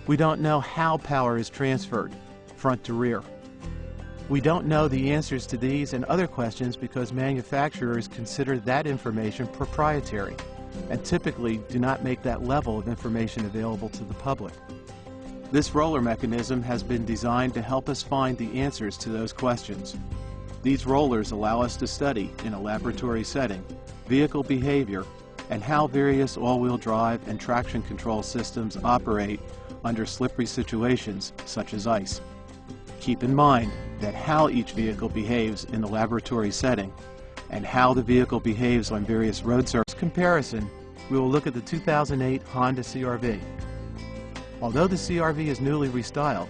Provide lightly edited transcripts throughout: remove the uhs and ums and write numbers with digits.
We don't know how power is transferred, front to rear. We don't know the answers to these and other questions because manufacturers consider that information proprietary and typically do not make that level of information available to the public. This roller mechanism has been designed to help us find the answers to those questions. These rollers allow us to study, in a laboratory setting, vehicle behavior and how various all-wheel drive and traction control systems operate under slippery situations such as ice. Keep in mind that how each vehicle behaves in the laboratory setting and how the vehicle behaves on various road surfaces. Comparison, we will look at the 2008 Honda CR-V. Although the CR-V is newly restyled,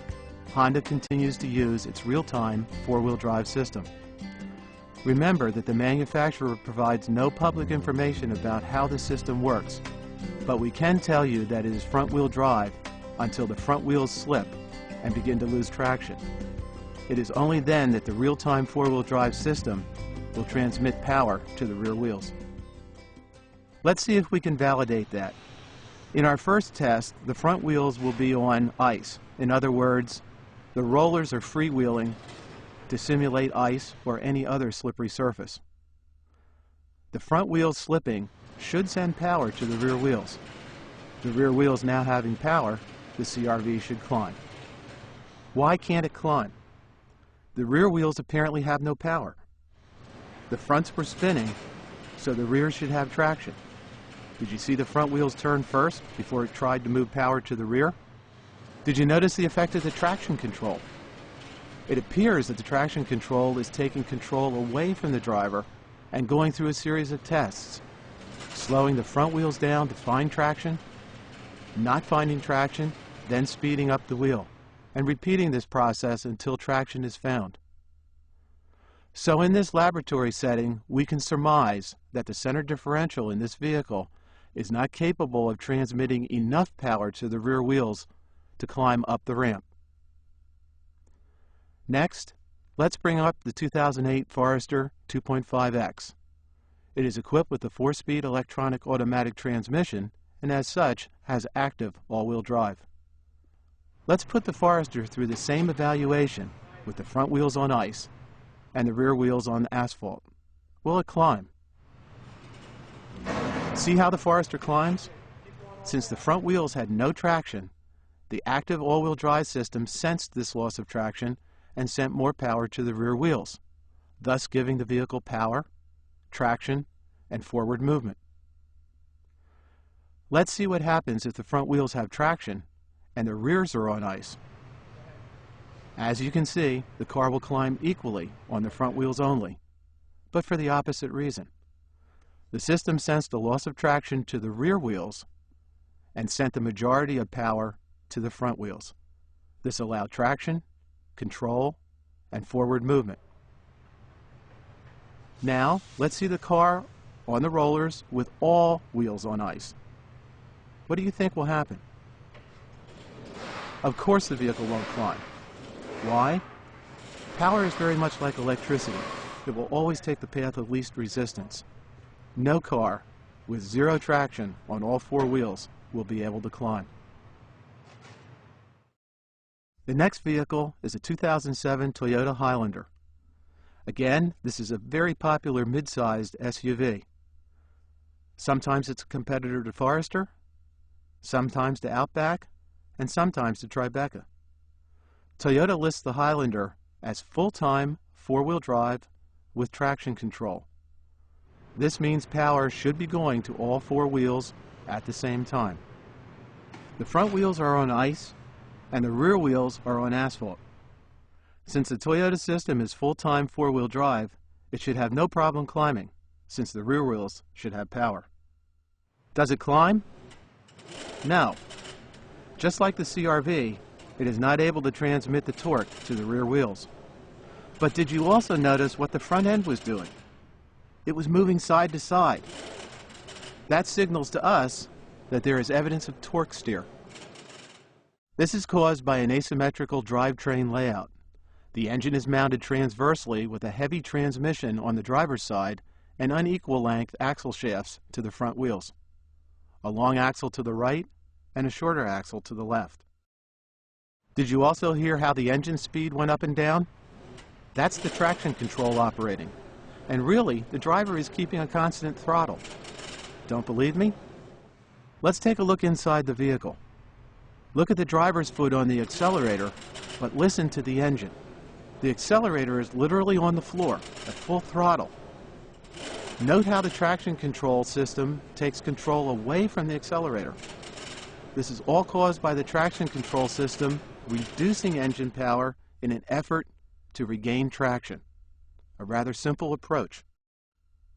Honda continues to use its real-time four-wheel drive system. Remember that the manufacturer provides no public information about how the system works, but we can tell you that it is front-wheel drive until the front wheels slip and begin to lose traction. It is only then that the real-time four-wheel drive system will transmit power to the rear wheels. Let's see if we can validate that. In our first test, the front wheels will be on ice. In other words, the rollers are freewheeling to simulate ice or any other slippery surface. The front wheels slipping should send power to the rear wheels. The rear wheels now having power, the CR-V should climb. Why can't it climb? The rear wheels apparently have no power. The fronts were spinning, so the rear should have traction. Did you see the front wheels turn first before it tried to move power to the rear? Did you notice the effect of the traction control? It appears that the traction control is taking control away from the driver and going through a series of tests, slowing the front wheels down to find traction, not finding traction, then speeding up the wheel, and repeating this process until traction is found. So in this laboratory setting, we can surmise that the center differential in this vehicle is not capable of transmitting enough power to the rear wheels to climb up the ramp. Next, let's bring up the 2008 Forester 2.5X. It is equipped with a 4-speed electronic automatic transmission and as such has active all-wheel drive. Let's put the Forester through the same evaluation with the front wheels on ice and the rear wheels on asphalt. Will it climb? See how the Forester climbs? Since the front wheels had no traction, the active all-wheel drive system sensed this loss of traction and sent more power to the rear wheels, thus giving the vehicle power, traction, and forward movement. Let's see what happens if the front wheels have traction and the rears are on ice. As you can see, the car will climb equally on the front wheels only, but for the opposite reason. The system sensed a loss of traction to the rear wheels and sent the majority of power to the front wheels. This allowed traction, control, and forward movement. Now, let's see the car on the rollers with all wheels on ice. What do you think will happen? Of course the vehicle won't climb. Why? Power is very much like electricity. It will always take the path of least resistance. No car with zero traction on all four wheels will be able to climb. The next vehicle is a 2007 Toyota Highlander. Again, this is a very popular mid-sized SUV. Sometimes it's a competitor to Forester, sometimes to Outback, and sometimes to Tribeca. Toyota lists the Highlander as full-time four-wheel drive with traction control. This means power should be going to all four wheels at the same time. The front wheels are on ice and the rear wheels are on asphalt. Since the Toyota system is full-time four-wheel drive, it should have no problem climbing, since the rear wheels should have power. Does it climb? No. Just like the CR-V, it is not able to transmit the torque to the rear wheels. But did you also notice what the front end was doing? It was moving side to side. That signals to us that there is evidence of torque steer. This is caused by an asymmetrical drivetrain layout. The engine is mounted transversely with a heavy transmission on the driver's side and unequal length axle shafts to the front wheels, a long axle to the right and a shorter axle to the left. Did you also hear how the engine speed went up and down? That's the traction control operating. And really, the driver is keeping a constant throttle. Don't believe me? Let's take a look inside the vehicle. Look at the driver's foot on the accelerator, but listen to the engine. The accelerator is literally on the floor at full throttle. Note how the traction control system takes control away from the accelerator. This is all caused by the traction control system reducing engine power in an effort to regain traction. A rather simple approach.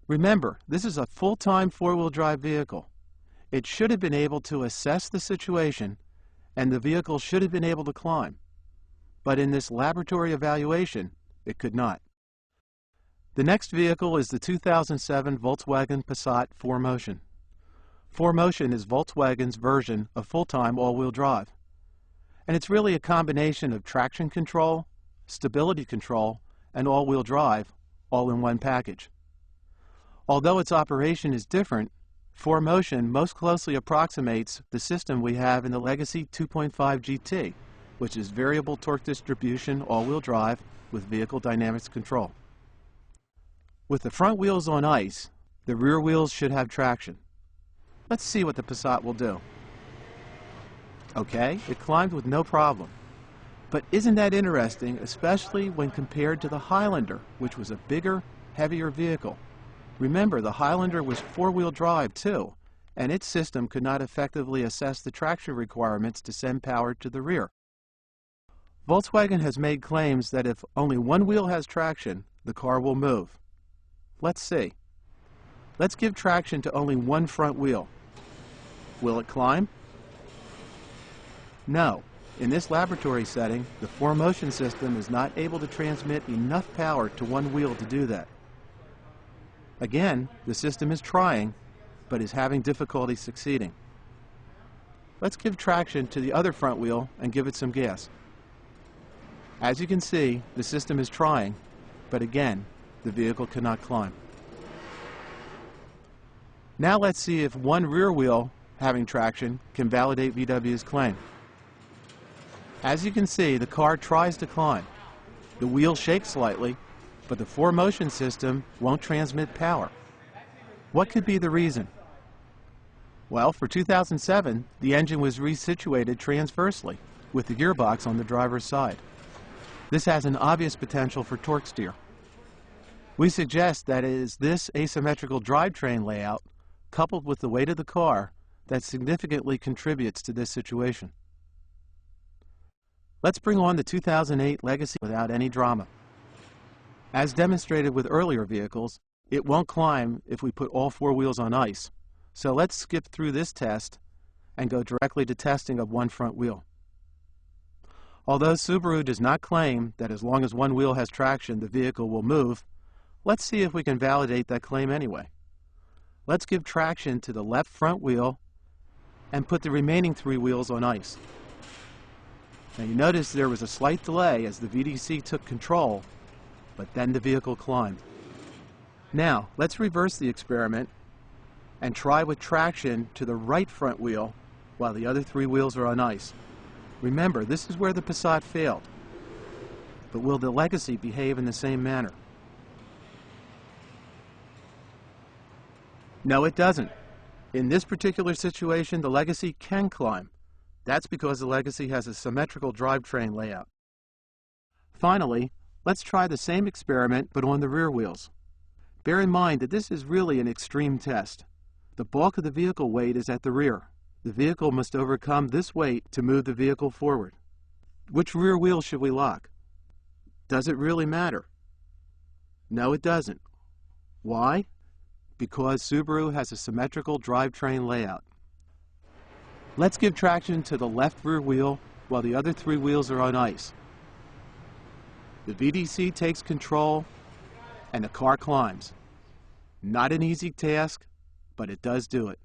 Remember, this is a full-time four-wheel drive vehicle. It should have been able to assess the situation, and the vehicle should have been able to climb. But in this laboratory evaluation, it could not. The next vehicle is the 2007 Volkswagen Passat 4Motion. 4Motion is Volkswagen's version of full-time all-wheel drive. And it's really a combination of traction control, stability control, and all-wheel drive, all in one package. Although its operation is different, 4Motion most closely approximates the system we have in the legacy 2.5 GT, which is variable torque distribution all-wheel drive with vehicle dynamics control. With the front wheels on ice, the rear wheels should have traction. Let's see what the Passat will do. Okay, it climbed with no problem. But isn't that interesting, especially when compared to the Highlander, which was a bigger, heavier vehicle? Remember, the Highlander was four-wheel drive too, and its system could not effectively assess the traction requirements to send power to the rear. Volkswagen has made claims that if only one wheel has traction, the car will move. Let's see. Let's give traction to only one front wheel. Will it climb? No. In this laboratory setting, the 4Motion system is not able to transmit enough power to one wheel to do that. Again, the system is trying, but is having difficulty succeeding. Let's give traction to the other front wheel and give it some gas. As you can see, the system is trying, but again, the vehicle cannot climb. Now let's see if one rear wheel having traction can validate VW's claim. As you can see, the car tries to climb. The wheel shakes slightly, but the 4Motion system won't transmit power. What could be the reason? Well, for 2007, the engine was resituated transversely, with the gearbox on the driver's side. This has an obvious potential for torque steer. We suggest that it is this asymmetrical drivetrain layout, coupled with the weight of the car, that significantly contributes to this situation. Let's bring on the 2008 Legacy without any drama. As demonstrated with earlier vehicles, it won't climb if we put all four wheels on ice. So let's skip through this test and go directly to testing of one front wheel. Although Subaru does not claim that as long as one wheel has traction, the vehicle will move, let's see if we can validate that claim anyway. Let's give traction to the left front wheel and put the remaining three wheels on ice. Now you notice there was a slight delay as the VDC took control, but then the vehicle climbed. Now, let's reverse the experiment and try with traction to the right front wheel while the other three wheels are on ice. Remember, this is where the Passat failed. But will the Legacy behave in the same manner? No, it doesn't. In this particular situation, the Legacy can climb. That's because the Legacy has a symmetrical drivetrain layout. Finally, let's try the same experiment but on the rear wheels. Bear in mind that this is really an extreme test. The bulk of the vehicle weight is at the rear. The vehicle must overcome this weight to move the vehicle forward. Which rear wheel should we lock? Does it really matter? No, it doesn't. Why? Because Subaru has a symmetrical drivetrain layout. Let's give traction to the left rear wheel while the other three wheels are on ice. The VDC takes control and the car climbs. Not an easy task, but it does do it.